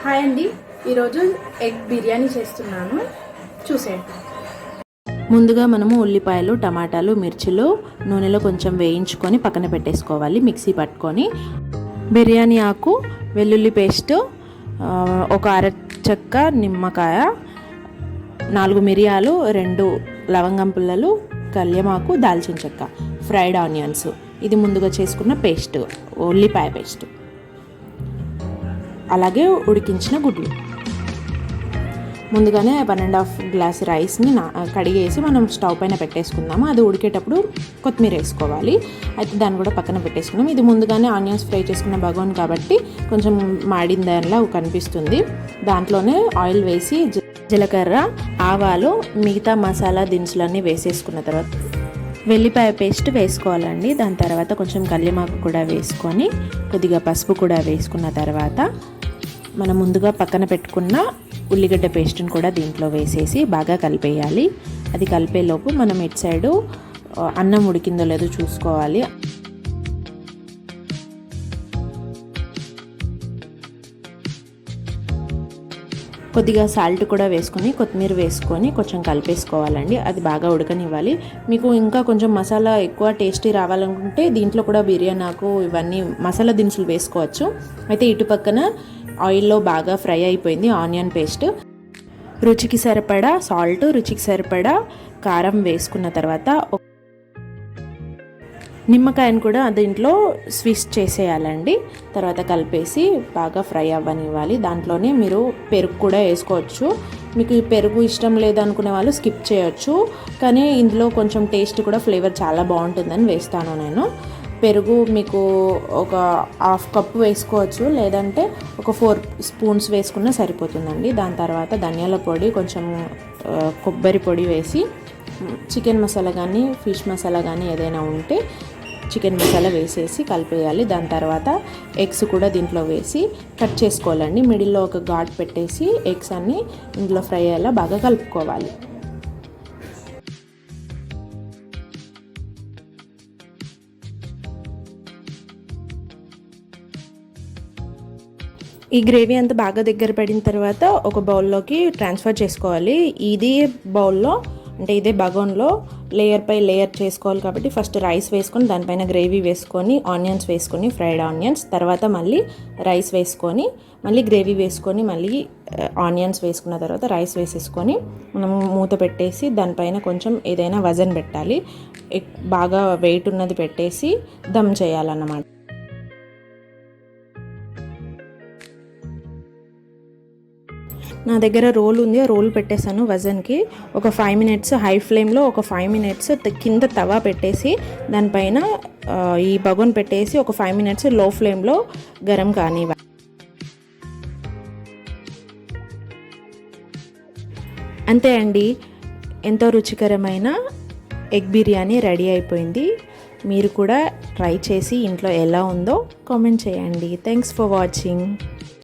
Hi అండి, ఈరోజు egg biryani చేస్తున్నాను, చూసేయండి. ముందుగా మనము ఉల్లిపాయలు, టమాటాలు, మిర్చిలు నూనెలో కొంచెం వేయించుకొని పక్కన పెట్టేసుకోవాలి. మిక్సీ పట్టుకొని బిర్యానీ ఆకు, వెల్లుల్లి పేస్ట్, ఒక అరచెక్క నిమ్మకాయ, 4 మిరియాలు, 2 లవంగం పుల్లలు, కల్యమాకు, దాల్చిన చెక్క, ఫ్రైడ్ ఆనియన్స్, ఇది ముందుగా చేసుకున్న పేస్ట్, ఉల్లిపాయ పేస్ట్, అలాగే ఉడికించిన గుడ్లు. ముందుగానే 1.5 గ్లాస్ రైస్ని కడిగేసి మనం స్టవ్ పైన పెట్టేసుకుందాము. అది ఉడికేటప్పుడు కొత్తిమీర వేసుకోవాలి. అయితే దాన్ని కూడా పక్కన పెట్టేసుకుందాం. ఇది ముందుగానే ఆనియన్స్ ఫ్రై చేసుకున్న బగోన్ కాబట్టి కొంచెం మాడిన దానిలా కనిపిస్తుంది. దాంట్లోనే ఆయిల్ వేసి జీలకర్ర, ఆవాలు, మిగతా మసాలా దినుసులన్నీ వేసేసుకున్న తర్వాత వెల్లిపాయ పేస్ట్ వేసుకోవాలండి. దాని తర్వాత కొంచెం కల్యమాకు కూడా వేసుకొని కొద్దిగా పసుపు కూడా వేసుకున్న తర్వాత మనం ముందుగా పక్కన పెట్టుకున్న ఉల్లిగడ్డ పేస్ట్ని కూడా దీంట్లో వేసేసి బాగా కలిపేయాలి. అది కలిపేలోపు మనం ఇటు సైడు అన్నం ఉడికిందో లేదో చూసుకోవాలి. కొద్దిగా సాల్ట్ కూడా వేసుకొని కొత్తిమీర వేసుకొని కొంచెం కలిపేసుకోవాలండి. అది బాగా ఉడకనివ్వాలి. మీకు ఇంకా కొంచెం మసాలా ఎక్కువ టేస్టీ రావాలనుకుంటే దీంట్లో కూడా బిర్యానీ ఆకు ఇవన్నీ మసాలా దినుసులు వేసుకోవచ్చు. అయితే ఇటు పక్కన ఆయిల్లో బాగా ఫ్రై అయిపోయింది ఆనియన్ పేస్ట్. రుచికి సరిపడా సాల్ట్, రుచికి సరిపడా కారం వేసుకున్న తర్వాత నిమ్మకాయను కూడా దీంట్లో స్విచ్ చేసేయాలండి. తర్వాత కలిపేసి బాగా ఫ్రై అవ్వనివ్వాలి. దాంట్లోనే మీరు పెరుగు కూడా వేసుకోవచ్చు. మీకు పెరుగు ఇష్టం లేదనుకునే వాళ్ళు స్కిప్ చేయొచ్చు. కానీ ఇందులో కొంచెం టేస్ట్ కూడా ఫ్లేవర్ చాలా బాగుంటుందని వేస్తాను నేను. పెరుగు మీకు ఒక 1/2 కప్పు వేసుకోవచ్చు, లేదంటే ఒక 4 స్పూన్స్ వేసుకున్నా సరిపోతుందండి. దాని తర్వాత ధనియాల పొడి, కొంచెం కొబ్బరి పొడి వేసి చికెన్ మసాలా కానీ ఫిష్ మసాలా కానీ ఏదైనా ఉంటే చికెన్ మసాలా వేసేసి కలిపేయాలి. దాని తర్వాత ఎగ్స్ కూడా దీంట్లో వేసి కట్ చేసుకోవాలండి. మిడిల్లో ఒక ఘాట్ పెట్టేసి ఎగ్స్ అన్నీ ఇందులో ఫ్రై అయ్యేలా బాగా కలుపుకోవాలి. ఈ గ్రేవీ అంతా బాగా దగ్గర పడిన తర్వాత ఒక బౌల్లోకి ట్రాన్స్ఫర్ చేసుకోవాలి. ఇదే బౌల్లో అంటే ఇదే బగోన్లో లేయర్ పై లేయర్ చేసుకోవాలి కాబట్టి ఫస్ట్ రైస్ వేసుకొని దానిపైన గ్రేవీ వేసుకొని ఆనియన్స్ వేసుకొని ఫ్రైడ్ ఆనియన్స్, తర్వాత మళ్ళీ రైస్ వేసుకొని మళ్ళీ గ్రేవీ వేసుకొని మళ్ళీ ఆనియన్స్ వేసుకున్న తర్వాత రైస్ వేసేసుకొని మనం మూత పెట్టేసి దానిపైన కొంచెం ఏదైనా వజన్ పెట్టాలి. బాగా వెయిట్ ఉన్నది పెట్టేసి దమ్ చేయాలన్నమాట. నా దగ్గర రోల్ ఉంది, ఆ రోల్ పెట్టేసాను వజన్కి. ఒక 5 మినిట్స్ హై ఫ్లేమ్లో, ఒక 5 మినిట్స్ కింద తవా పెట్టేసి దానిపైన ఈ బగోన్ పెట్టేసి ఒక 5 మినిట్స్ లో ఫ్లేమ్లో గరం కానివ్వాలి. అంతే అండి, ఎంతో రుచికరమైన ఎగ్ బిర్యానీ రెడీ అయిపోయింది. మీరు కూడా ట్రై చేసి ఇంట్లో ఎలా ఉందో కామెంట్ చేయండి. Thanks for watching.